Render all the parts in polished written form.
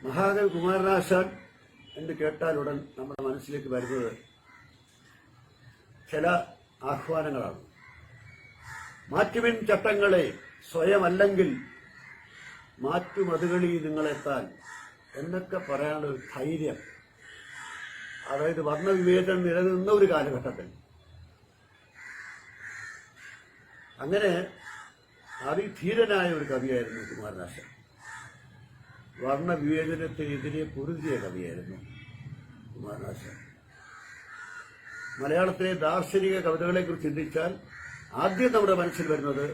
മഹാകവി കുമാരനാശാൻ എന്ന് കേട്ടാലുടൻ നമ്മുടെ മനസ്സിലേക്ക് വരുന്നത് ചില ആഹ്വാനങ്ങളാണ്. മാറ്റുവിൻ ചട്ടങ്ങളെ, സ്വയമല്ലെങ്കിൽ മാറ്റുമതുകളിൽ നിങ്ങളെത്താൻ എന്നൊക്കെ പറയാനുള്ള ഒരു ധൈര്യം, അതായത് വർണ്ണവിവേചനം നിലനിന്ന ഒരു കാലഘട്ടത്തിൽ അങ്ങനെ അതിധീരനായ ഒരു കവിയായിരുന്നു കുമാരനാശാൻ. വർണ്ണവിവേചനത്തിനെതിരെ പൊരുതിയ കവിയായിരുന്നു കുമാരനാശാൻ. മലയാളത്തിലെ ദാർശനിക കവിതകളെക്കുറിച്ച് ചിന്തിച്ചാൽ ആദ്യം നമ്മുടെ മനസ്സിൽ വരുന്നത്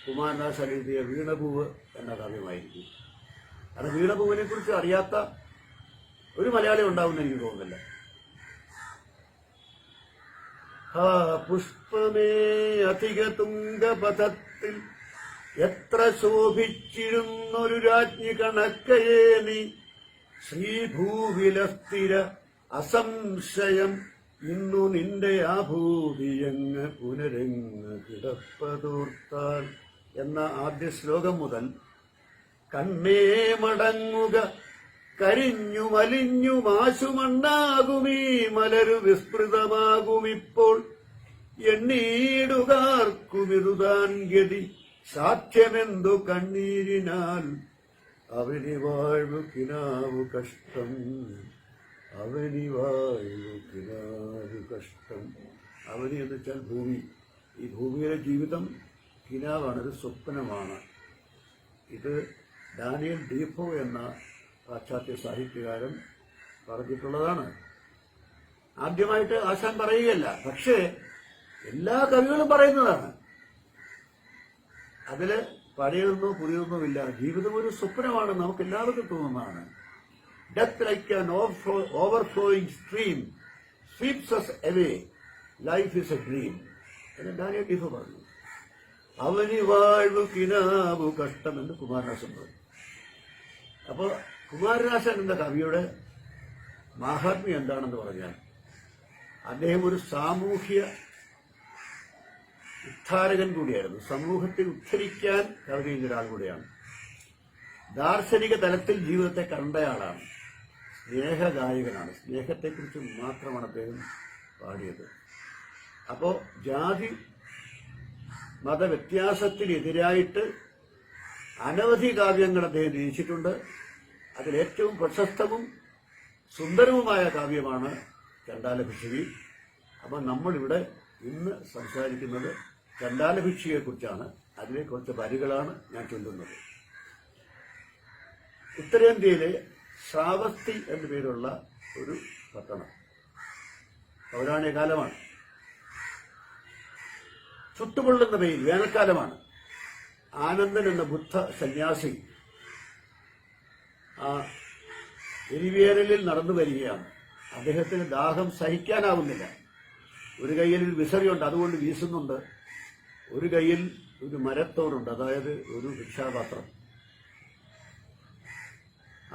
കുമാരനാശാൻ എഴുതിയ വീണപൂവ് എന്ന കാവ്യമായിരിക്കും. കാരണം വീണപൂവിനെ കുറിച്ച് അറിയാത്ത ഒരു മലയാളി ഉണ്ടാവുമെന്ന് എനിക്ക് തോന്നുന്നില്ല. പുഷ്പമേ അധിക തുംഗപഥത്തിൽ എത്ര ശോഭിച്ചിരുന്നൊരു രാജ്ഞി കണക്കയേ നീ, ശ്രീഭൂവിലസ്ഥിര അസംശയം ഇന്നു നിന്റെ ആഭൂതിയങ്ങ് പുനരങ്ങ് കിടപ്പതോർത്താൽ എന്ന ആദ്യ ശ്ലോകം മുതൽ കണ്ണേ മടങ്ങുക, കരിഞ്ഞു മലിഞ്ഞു മാശുമണ്ണാകുമീ മലരു വിസ്മൃതമാകുമിപ്പോൾ, എണ്ണീടുകാർക്കുമിരുതാൻ ഗതി സാധ്യമെന്തു കണ്ണീരിനാൽ, അവനി വാഴ്വു കിനാവു കഷ്ടം, അവനി വാഴ്വു കിനാവു കഷ്ടം. അവനി എന്ന് വെച്ചാൽ ഭൂമി. ഈ ഭൂമിയിലെ ജീവിതം കിനാവാണ്, ഒരു സ്വപ്നമാണ്. ഇത് ഡാനിയൽ ഡീഫോ എന്ന പാശ്ചാത്യ സാഹിത്യകാരൻ പറഞ്ഞിട്ടുള്ളതാണ്. ആദ്യമായിട്ട് ആശാൻ പറയുകയല്ല, പക്ഷേ എല്ലാ കവികളും പറയുന്നതാണ്. അതില് പഴയതൊന്നോ പുതിയതൊന്നുമില്ല. ജീവിതം ഒരു സ്വപ്നമാണ്, നമുക്ക് എല്ലാവർക്കും തോന്നുന്നതാണ്. Death like an overflowing stream sweeps us away, life is a dream എന്ന് ഡാനിയൽ ഡീഫോ പറഞ്ഞു. അവനി വാഴ്വു കിനാവു കഷ്ടം എന്ന് കുമാരനാശൻ പറഞ്ഞു. അപ്പോൾ കുമാരനാശൻ എന്ന കവിയുടെ മാഹാത്മ്യം എന്താണെന്ന് പറഞ്ഞാൽ, അദ്ദേഹം ഒരു സാമൂഹ്യ ഉദ്ധാരകൻ കൂടിയായിരുന്നു. സമൂഹത്തെ ഉദ്ധരിക്കാൻ കവിത ചെയ്ത ഒരാൾ കൂടിയാണ്. ദാർശനിക തലത്തിൽ ജീവിതത്തെ കണ്ടയാളാണ്. സ്നേഹഗായകനാണ്. സ്നേഹത്തെക്കുറിച്ച് മാത്രമാണ് അദ്ദേഹം പാടിയത്. അപ്പോൾ ജാതി മതവ്യത്യാസത്തിനെതിരായിട്ട് അനവധി കാവ്യങ്ങൾ അദ്ദേഹം രചിച്ചിട്ടുണ്ട്. അതിലേറ്റവും പ്രശസ്തവും സുന്ദരവുമായ കാവ്യമാണ് ചണ്ടാലഭിക്ഷുകി. അപ്പം നമ്മളിവിടെ ഇന്ന് സംസാരിക്കുന്നത് ചണ്ടാലഭിക്ഷുകിയെക്കുറിച്ചാണ്. അതിലെ കുറച്ച് വരികളാണ് ഞാൻ ചൊല്ലുന്നത്. ഉത്തരേന്ത്യയിലെ ശ്രാവസ്തി എന്നു പേരുള്ള ഒരു പട്ടണം. പൗരാണിക കാലമാണ്. ചുട്ടുപൊള്ളുന്ന വെയിൽ, വേനൽക്കാലമാണ്. ആനന്ദൻ എന്ന ബുദ്ധ സന്യാസി ആ എരിവേനലിൽ നടന്നു വരികയാണ്. അദ്ദേഹത്തിന് ദാഹം സഹിക്കാനാവുന്നില്ല. ഒരു കയ്യിൽ വിസറിയുണ്ട്, അതുകൊണ്ട് വീശുന്നുണ്ട്. ഒരു കയ്യിൽ ഒരു മരത്തോടുണ്ട്, അതായത് ഒരു ഭിക്ഷാപാത്രം.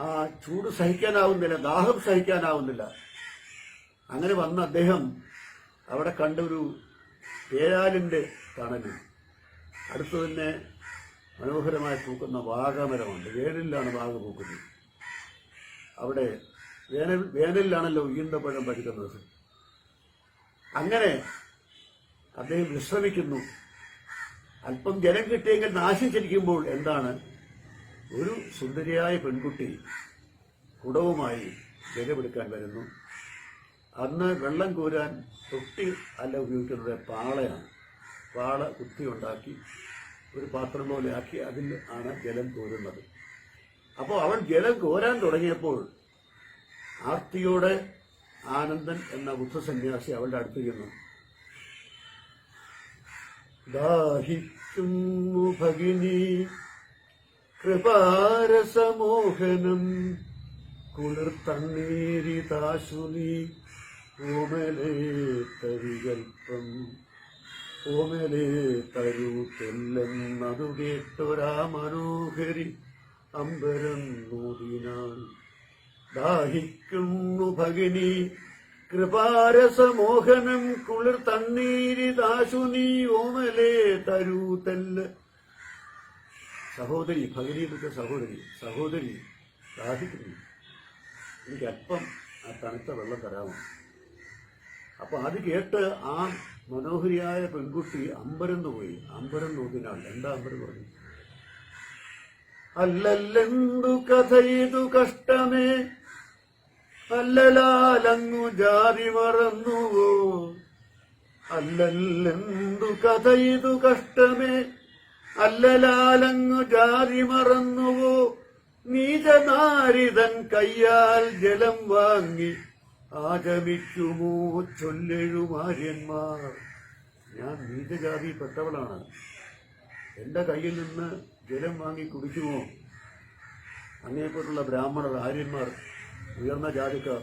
ആ ചൂട് സഹിക്കാനാവുന്നില്ല, ദാഹം സഹിക്കാനാവുന്നില്ല. അങ്ങനെ വന്ന അദ്ദേഹം അവിടെ കണ്ടൊരു പേരാലിന്റെ തണലിൽ അടുത്ത് തന്നെ മനോഹരമായി പൂക്കുന്ന വാഗമരമുണ്ട്. വേനലിലാണ് വാഗ പൂക്കുന്നത്. അവിടെ വേനലിലാണല്ലോ ഈന്തപ്പഴം പഴുക്കുന്നത്. അങ്ങനെ അദ്ദേഹം വിശ്രമിക്കുന്നു. അല്പം ജലം കിട്ടിയെങ്കിൽ നാശിച്ചിരിക്കുമ്പോൾ എന്താണ്, ഒരു സുന്ദരിയായ പെൺകുട്ടി കുടവുമായി ജലമെടുക്കാൻ വരുന്നു. അന്ന് വെള്ളം കോരാൻ തൊട്ടി അല്ല ഉപയോഗിക്കുന്നത്, പാളയാണ്. പാള കുത്തി ഉണ്ടാക്കി ഒരു പാത്രം പോലെ ആക്കി അതിൽ ആണ് ജലം കോരുന്നത്. അപ്പോൾ അവൾ ജലം കോരാൻ തുടങ്ങിയപ്പോൾ ആർത്തിയോടെ ആനന്ദൻ എന്ന ബുദ്ധസന്യാസി അവളുടെ അടുത്ത് ചെന്നു. ദാഹിക്കുന്നു ഭഗിനി കൃപാരസമോഹനം, കുളിർത്തണ്ണീരിതാശുനി ഓമലേ തരികൽപ്പം, ഓമലേ തരൂ തെല്ലെന്നതു കേട്ടൊരാ മനോഹരി അമ്പരം നോദിനാൾ. ദാഹിക്കുന്നു ഭഗിനി കൃപാരസമോഹനം, കുളിർ തണ്ണീരിതാശുനി ഓമലേ തരൂ തെല്ല്. സഹോദരി, ഭഗിനി എന്നൊക്കെ സഹോദരി, ദാഹിക്കുന്നു, എനിക്ക് അല്പം ആ തണുത്ത വെള്ളം തരാമോ? അപ്പൊ അത് കേട്ട് ആ മനോഹരിയായ പെൺകുട്ടി അമ്പരന്ന് പോയി. അമ്പരം നോക്കിനാൾ എന്താ അമ്പരം പറഞ്ഞു? അല്ലല്ലെന്തു കഥയിതു കഷ്ടമേ, അല്ലലാലങ്ങു ജാതി മറന്നുവോ. അല്ലല്ലെന്തു കഥയിതു കഷ്ടമേ, അല്ലലാലങ്ങു ജാതി മറന്നുവോ. നീചനാരിതൻ കയ്യാൽ ജലം വാങ്ങി ആചമിക്കുമോ ചൊല്ലെഴുമാര്യന്മാർ. ഞാൻ നീചജാതിയിൽപ്പെട്ടവളാണ്, എന്റെ കയ്യിൽ നിന്ന് ജലം വാങ്ങി കുടിക്കുമോ അങ്ങേപ്പോലുള്ള ബ്രാഹ്മണർ, ആര്യന്മാർ, ഉയർന്ന ജാതിക്കാർ?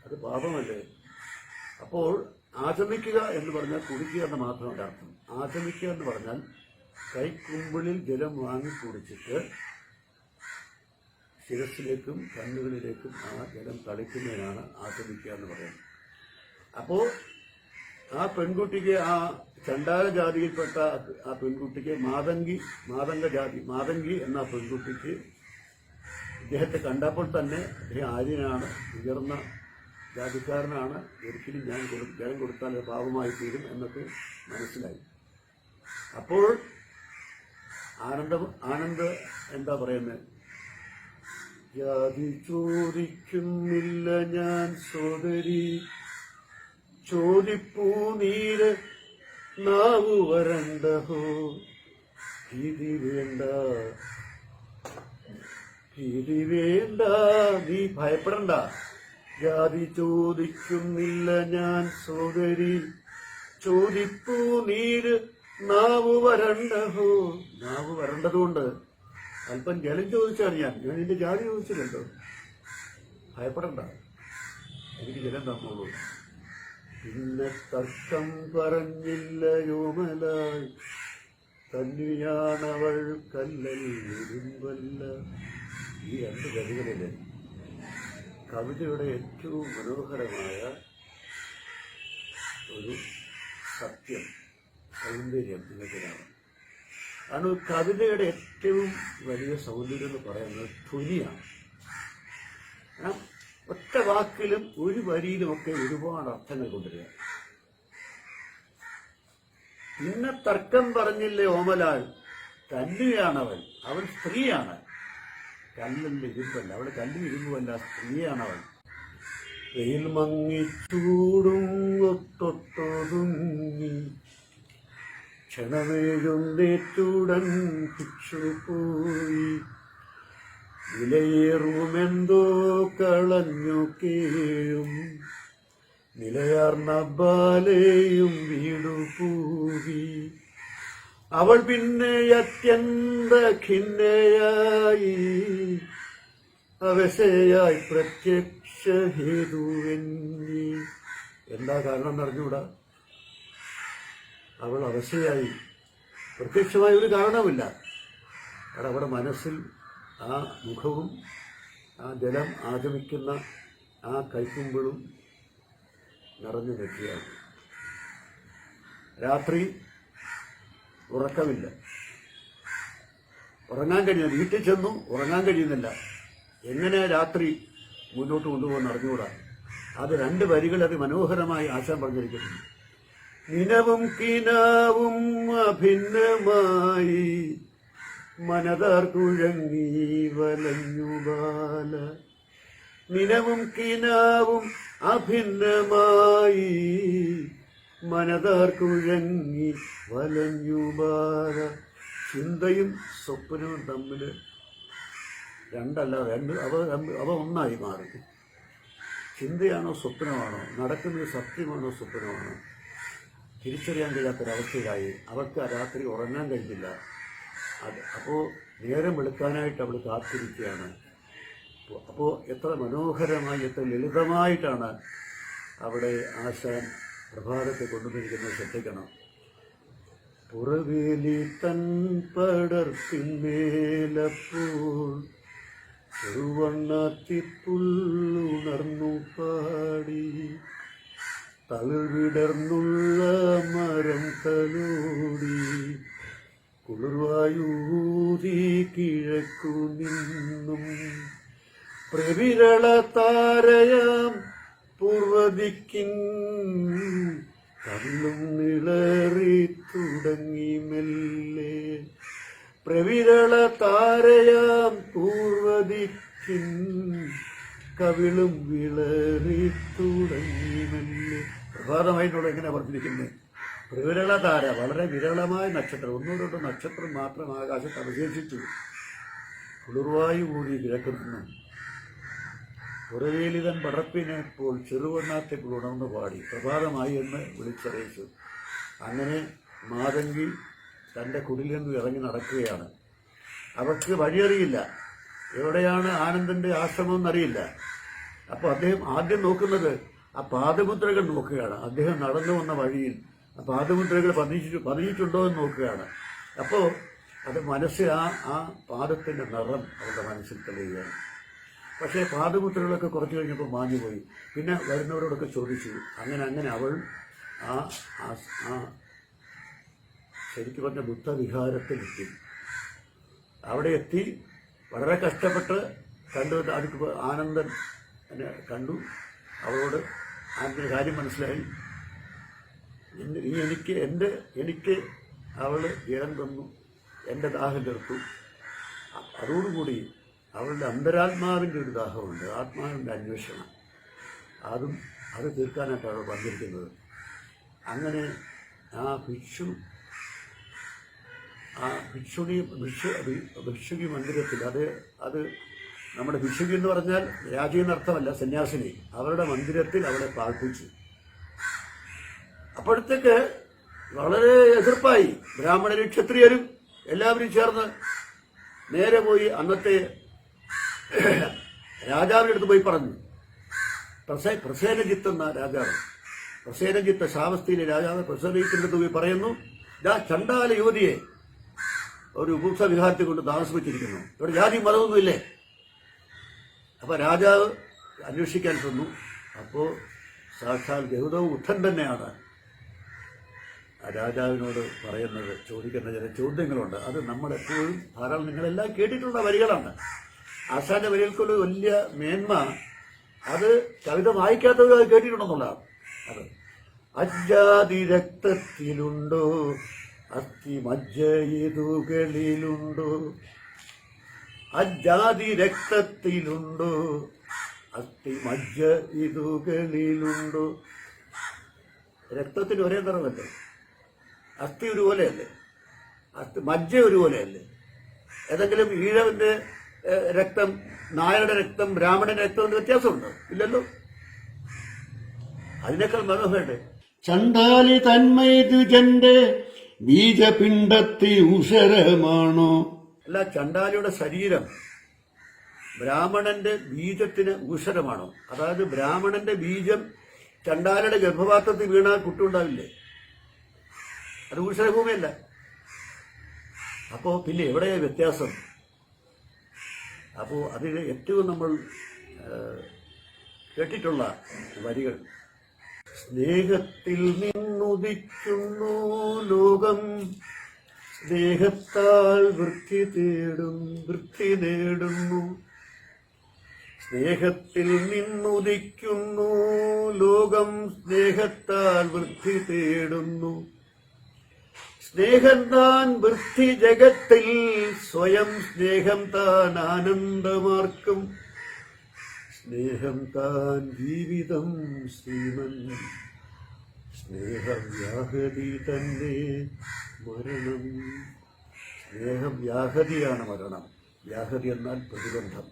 അത് പാപമല്ലേ? അപ്പോൾ ആചമിക്കുക എന്ന് പറഞ്ഞാൽ കുടിക്കുക എന്ന് മാത്രമല്ല അർത്ഥം. ആചമിക്കുക എന്ന് പറഞ്ഞാൽ കൈക്കുമ്പിളിൽ ജലം വാങ്ങി കുടിച്ചിട്ട് ശിരസിലേക്കും കണ്ണുകളിലേക്കും ആ ജലം തളിക്കുന്നതിനാണ് ആചമിക്കുക എന്ന് പറയുന്നത്. അപ്പോൾ ആ പെൺകുട്ടിക്ക്, ആ ചണ്ടാല ജാതിയിൽപ്പെട്ട ആ പെൺകുട്ടിക്ക്, മാതംഗി എന്ന പെൺകുട്ടിക്ക് ഇദ്ദേഹത്തെ കണ്ടപ്പോൾ തന്നെ ഇദ്ദേഹം ആര്യനാണ്, ഉയർന്ന ജാതിക്കാരനാണ്, ഒരിക്കലും ഞാൻ ജലം കൊടുത്താൽ പാപമായി തീരും എന്നൊക്കെ മനസ്സിലായി. അപ്പോൾ ആനന്ദ് എന്താ പറയുന്നത്? ജാതി ചോദിക്കുന്നില്ല ഞാൻ സോദരി, ചോദിപ്പൂ നീര് നാവു വരണ്ടഹോ. ഭീതി വേണ്ട, ഭീതി വേണ്ട, നീ ഭയപ്പെടണ്ട. ജാതി ചോദിക്കുന്നില്ല ഞാൻ സോദരി, ചോദിപ്പൂ നീര് നാവു വരണ്ടഹോ. നാവു വരണ്ടതുകൊണ്ട് അല്പം ജലം ചോദിച്ചാണ് ഞാൻ നിന്റെ ജാതി ചോദിച്ചില്ലല്ലോ. ഭയപ്പെടണ്ട, എനിക്ക് ജലം തന്നോളൂ. പിന്നെ തർക്കം പറഞ്ഞില്ലയോമലായി, തന്നെയാണവൾ കല്ലൽ ഇരുമ്പല്ല. ഈ രണ്ട് വരികളില് കവിതയുടെ ഏറ്റവും മനോഹരമായ ഒരു സത്യം, സൗന്ദര്യം നിങ്ങൾക്കിതാണ്. കാരണം കവിതയുടെ ഏറ്റവും വലിയ സൗന്ദര്യം എന്ന് പറയുന്നത് ധ്വനിയാണ്. ഒറ്റ വാക്കിലും ഒരു വരിയിലുമൊക്കെ ഒരുപാട് അർത്ഥങ്ങൾ കൊണ്ടുവരിക. പിന്നെ തർക്കം പറഞ്ഞില്ലേ ഓമലാൾ, തന്നെയാണവൾ, അവൾ സ്ത്രീയാണ്, കല്ലല്ല ഇരുമ്പല്ല. അവള് കല്ലും ഇരുമ്പുമല്ല, സ്ത്രീയാണവൾ. വെയിൽ മങ്ങിച്ചൂടും ഒത്തൊട്ടൊതുങ്ങി ക്ഷണമേഴുന്നേറ്റുടൻ ഭിക്ഷുപോയി. വിലയേറുമെന്തോ കളഞ്ഞു കേഴും നിലയാർന്ന ബാലയും വീടു പൂകി. അവൾ പിന്നെ അത്യന്ത ഖിന്നയായി, അവശയായി പ്രത്യക്ഷ ഹേതുവെന്നി. എന്താ കാരണം എന്നറിഞ്ഞൂടാ. അവൾ അവശയായി, പ്രത്യക്ഷമായ ഒരു കാരണവുമില്ല. കാരണം അവിടെ മനസ്സിൽ ആ മുഖവും ആ ജലം ആഗമിക്കുന്ന ആ കൈക്കുമ്പിളും നിറഞ്ഞു നിൽക്കുകയാണ്. രാത്രി ഉറക്കമില്ല, ഉറങ്ങാൻ കഴിയുന്നില്ല. വീട്ടിൽ ചെന്നു ഉറങ്ങാൻ കഴിയുന്നില്ല. എങ്ങനെ രാത്രി മുന്നോട്ട് കൊണ്ടുപോകുന്ന അറിഞ്ഞുകൂടാ. അത് രണ്ട് വരികൾ അത് മനോഹരമായി ആശാൻ പറഞ്ഞിരിക്കുന്നു. നിനവും കിനാവും അഭിന്നമായി മനതാർ കുഴങ്ങി വലഞ്ഞു ബാല. നിനവും കിനാവും അഭിന്നമായി മനതാർ കുഴങ്ങി വലഞ്ഞു ബാല. ചിന്തയും സ്വപ്നവും തമ്മിൽ രണ്ടല്ല, അവ ഒന്നായി മാറി. ചിന്തയാണോ സ്വപ്നമാണോ, നടക്കുന്നത് സത്യമാണോ സ്വപ്നമാണോ തിരിച്ചറിയാൻ കഴിയാത്തൊരവസ്ഥയിലായി. അവർക്ക് ആ രാത്രി ഉറങ്ങാൻ കഴിഞ്ഞില്ല. അപ്പോൾ നേരം വെളുക്കാനായിട്ട് അവൾ കാത്തിരിക്കുകയാണ്. അപ്പോൾ എത്ര മനോഹരമായി, എത്ര ലളിതമായിട്ടാണ് അവിടെ ആശാൻ പ്രഭാതത്തെ കൊണ്ടുവന്നിരിക്കുന്നത് ശ്രദ്ധിക്കണം. പുറവേലി തൻ പടർപ്പിന്മേലപ്പോൾ ചെറുവണ്ണത്തിപ്പുള്ളുണർന്നു പാടി. തളിർവിടർന്നുള്ള മരം തലോടി കുളിർവായൂതി കിഴക്കു നിന്നും പ്രവിരള താരയാം പൂർവദിക്കിൻ കവിളും നിളറി തുടങ്ങി മെല്ലെ. പ്രവിരള താരയാം പൂർവദിക്കിൻ കവിളും വിളറി തുടങ്ങി മെല്ലെ. പ്രഭാതമായിട്ടുള്ള എങ്ങനെ പറഞ്ഞിരിക്കുന്നത്? പ്രവിരള താര, വളരെ വിരളമായ നക്ഷത്രം, ഒന്നോ രണ്ടോ നക്ഷത്രം മാത്രം ആകാശത്ത് അവശേഷിച്ചു. കുളിർവായു കൂടി കിഴക്ക് നിന്നും പുറവേലിതൻ പടപ്പിനെപ്പോൾ ചെറുവണ്ണാത്തേപ്പോൾ ഉണർന്നു പാടി പ്രഭാതമായി എന്ന് വിളിച്ചറിയിച്ചു. അങ്ങനെ മാതങ്കി തൻ്റെ കുടിൽ നിന്ന് ഇറങ്ങി നടക്കുകയാണ്. അവർക്ക് വഴിയറിയില്ല, എവിടെയാണ് ആനന്ദൻ്റെ ആശ്രമം എന്നറിയില്ല. അപ്പോൾ അദ്ദേഹം ആദ്യം നോക്കുന്നത് ആ പാദമുദ്രകൾ നോക്കുകയാണ്. അദ്ദേഹം നടന്നു വന്ന വഴിയിൽ ആ പാദമുദ്രകൾ പതിഞ്ഞിട്ടുണ്ടോ എന്ന് നോക്കുകയാണ്. അപ്പോൾ അത് മനസ്സിൽ ആ പാദത്തിൻ്റെ നിറം അവരുടെ മനസ്സിൽ തെളിയുകയാണ്. പക്ഷേ പാദമുദ്രകളൊക്കെ കുറച്ച് കഴിഞ്ഞപ്പോൾ മാഞ്ഞുപോയി. പിന്നെ വരുന്നവരോടൊക്കെ ചോദിച്ചു. അങ്ങനെ അവൾ ആ ശരിക്കും പറഞ്ഞ ബുദ്ധവിഹാരത്തിലെത്തി. അവിടെ എത്തി വളരെ കഷ്ടപ്പെട്ട് കണ്ടു. അടുത്ത് ആനന്ദൻ കണ്ടു. അവളോട് ആനന്ദന് കാര്യം മനസ്സിലായി. എനിക്ക് അവൾ ഇടം തന്നു, എൻ്റെ ദാഹം തീർത്തു. അതോടുകൂടി അവളുടെ അന്തരാത്മാവിൻ്റെ ഒരു ദാഹമുണ്ട്, ആത്മാവിൻ്റെ അന്വേഷണം. അത് തീർക്കാനായിട്ടാണ് അവൾ വന്നിരിക്കുന്നത്. അങ്ങനെ ആ ഭിക്ഷുകി മന്ദിരത്തിൽ, അത് നമ്മുടെ ഭിക്ഷുകി എന്ന് പറഞ്ഞാൽ രാജി എന്നർത്ഥമല്ല, സന്യാസിനി, അവരുടെ മന്ദിരത്തിൽ അവളെ പാർപ്പിച്ചു. അപ്പോഴത്തേക്ക് വളരെ എതിർപ്പായി. ബ്രാഹ്മണരും ക്ഷത്രിയരും എല്ലാവരും ചേർന്ന് നേരെ പോയി അന്നത്തെ രാജാവിൻ്റെ അടുത്ത് പോയി പറഞ്ഞു. പ്രസേനജിത്ത് എന്ന രാജാവ്, പ്രസേനജിത്ത് ശാവസ്തിയിലെ രാജാവ് പ്രസേനജിത്തിൻ്റെ അടുത്ത് പോയി പറയുന്നു, ചണ്ടാല യുവതിയെ ഒരു ഉപുംസവിഹാരത്തെ കൊണ്ട് താമസിപ്പിച്ചിരിക്കുന്നു, ഇവിടെ ജാതി മതമൊന്നുമില്ലേ? അപ്പോൾ രാജാവ് അന്വേഷിക്കാൻ ചെന്നു. അപ്പോൾ സാക്ഷാൽ ഗൗതമ ബുദ്ധൻ തന്നെയാണ് രാജാവിനോട് പറയുന്നത്. ചോദിക്കുന്ന ചില ചോദ്യങ്ങളുണ്ട്. അത് നമ്മളെപ്പോഴും ധാരാളം നിങ്ങളെല്ലാം കേട്ടിട്ടുള്ള വരികളാണ്. ആശാന്റെ വരികൾക്കുള്ള വലിയ മേന്മ അത് കവിത വായിക്കാത്തവർ കേട്ടിട്ടുണ്ടെന്നുള്ളതാണ്. അത് അജാതി രക്തത്തിലുണ്ടോ, അസ്ഥി മജ്ജയിതുകളിലുണ്ടോ, അജാതി രക്തത്തിലുണ്ടോ, അസ്ഥി മജ്ജ ഇതുകളിലുണ്ടോ. രക്തത്തിന് ഒരേ നിറമല്ലേ? അസ്ഥി ഒരുപോലെയല്ലേ? മജ്ജ ഒരുപോലെയല്ലേ? ഏതെങ്കിലും ഈഴവന്റെ രക്തം, നായരുടെ രക്തം, ബ്രാഹ്മണന്റെ രക്തം വ്യത്യാസമുണ്ടോ? ഇല്ലല്ലോ. അതിനേക്കാൾ മനോഹരട്ടെ ചണ്ടാലി തന്മൈതുജന്റെ ബീജപിണ്ഡത്തി ഉഷരമാണോ. അല്ല, ചണ്ടാലിയുടെ ശരീരം ബ്രാഹ്മണന്റെ ബീജത്തിന് ഊഷരമാണോ? അതായത് ബ്രാഹ്മണന്റെ ബീജം ചണ്ടാലയുടെ ഗർഭപാത്രത്തിൽ വീണാൽ കുട്ടി ഉണ്ടാവില്ലേ? അത് ഊഷരഭൂമിയല്ല. അപ്പോൾ പിന്നെ എവിടെയാ വ്യത്യാസം? അപ്പോൾ അതിൽ ഏറ്റവും നമ്മൾ കേട്ടിട്ടുള്ള വരികൾ, സ്നേഹത്തിൽ നിന്നുദിക്കുന്നു ലോകം, സ്നേഹത്താൽ വൃത്തി നേടുന്നു. സ്നേഹത്തിൽ നിന്നുദിക്കുന്നു ലോകം, സ്നേഹത്താൽ വൃത്തി തേടുന്നു. സ്നേഹം താൻ വൃത്തി ജഗത്തിൽ, സ്വയം സ്നേഹം താൻ ആനന്ദമാർക്കും. സ്നേഹം താൻ ജീവിതം ശ്രീമൻ, സ്നേഹവ്യാഹതി തന്നെ മരണം. സ്നേഹം വ്യാഹതിയാണ് മരണം. വ്യാഹതി എന്നാൽ പ്രതിബന്ധം.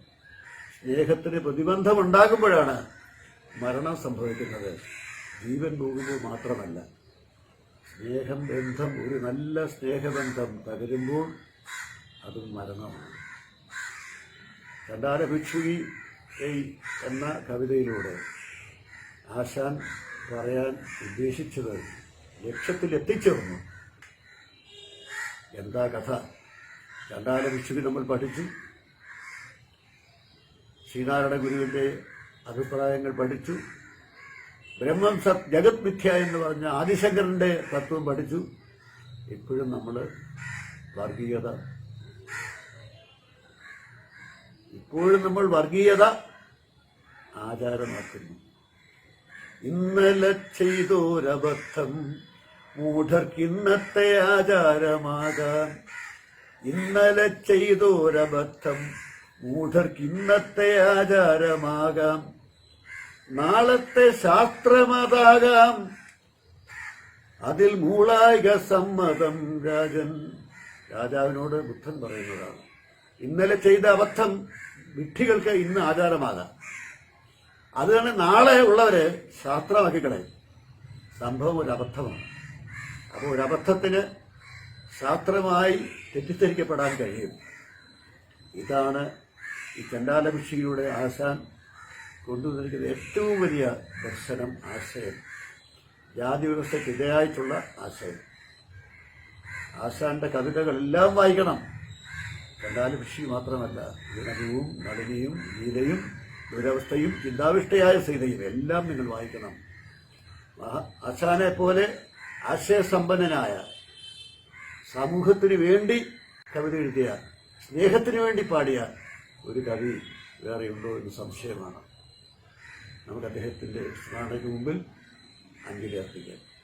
സ്നേഹത്തിന് പ്രതിബന്ധം ഉണ്ടാകുമ്പോഴാണ് മരണം സംഭവിക്കുന്നത്. ജീവൻ പോകുമ്പോൾ മാത്രമല്ല. സ്നേഹം, ബന്ധം, ഒരു നല്ല സ്നേഹബന്ധം തകരുമ്പോൾ അതും മരണമാണ്. ചണ്ടാല ഭിക്ഷുകി എന്ന കവിതയിലൂടെ ആശാൻ പറയാൻ ഉദ്ദേശിച്ചത് ലക്ഷ്യത്തിൽ എത്തിച്ചേർന്നു. എന്താ കഥ? ചണ്ടാല ഭിക്ഷുകി നമ്മൾ പഠിച്ചു. ശ്രീനാരായണ ഗുരുവിൻ്റെ അഭിപ്രായങ്ങൾ പഠിച്ചു. ബ്രഹ്മം സത് ജഗത് മിഥ്യ എന്ന് പറഞ്ഞ ആദിശങ്കരൻ്റെ തത്വം പഠിച്ചു. ഇപ്പോഴും നമ്മൾ വർഗീയത ഇപ്പോഴും നമ്മൾ വർഗീയത ആചാരമാക്കുന്നു. ഇന്നലെ ചെയ്തോരബദ്ധം മൂഢർക്കിന്നത്തെ ആചാരമാകാം. ഇന്നലെ ചെയ്തോരബദ്ധം മൂഢർക്കിന്നത്തെ ആചാരമാകാം. നാളത്തെ ശാസ്ത്രമതാകാം, അതിൽ മൂളായിക സമ്മതം. രാജാവിനോട് ബുദ്ധൻ പറയുന്നതാണ്. ഇന്നലെ ചെയ്ത അബദ്ധം വിഡ്ഢികൾക്ക് ഇന്ന് ആചാരമാകാം. അത് തന്നെ നാളെ ഉള്ളവര് ശാസ്ത്രമാക്കി കളയും. സംഭവം ഒരു അബദ്ധമാണ്. അപ്പോൾ ഒരു അബദ്ധത്തിന് ശാസ്ത്രമായി തെറ്റിദ്ധരിക്കപ്പെടാൻ കഴിയും. ഇതാണ് ഈ ചണ്ടാല ഭിക്ഷുകിയുടെ ആശാൻ കൊണ്ടുവന്നിരിക്കുന്ന ഏറ്റവും വലിയ ദർശനം, ആശയം. ജാതി വ്യവസ്ഥയ്ക്കെതിരായിട്ടുള്ള ആശയം. ആശാന്റെ കവിതകളെല്ലാം വായിക്കണം. ചണ്ടാല ഭിക്ഷുകി മാത്രമല്ല, ഗുണവും നളിനിയും ഗീതയും ദുരവസ്ഥയും ചിന്താവിഷ്ടയായ സീതയും എല്ലാം നിങ്ങൾ വായിക്കണം. ആശാനെ പോലെ ആശയസമ്പന്നനായ, സമൂഹത്തിന് വേണ്ടി കവിത എഴുതിയ, സ്നേഹത്തിന് വേണ്ടി പാടിയ ഒരു കവി വേറെയുണ്ടോ എന്ന് സംശയമാണ്. നമുക്ക് അദ്ദേഹത്തിന്റെ സ്മരണയ്ക്ക് മുമ്പിൽ അഞ്ജലി അർപ്പിക്കാം.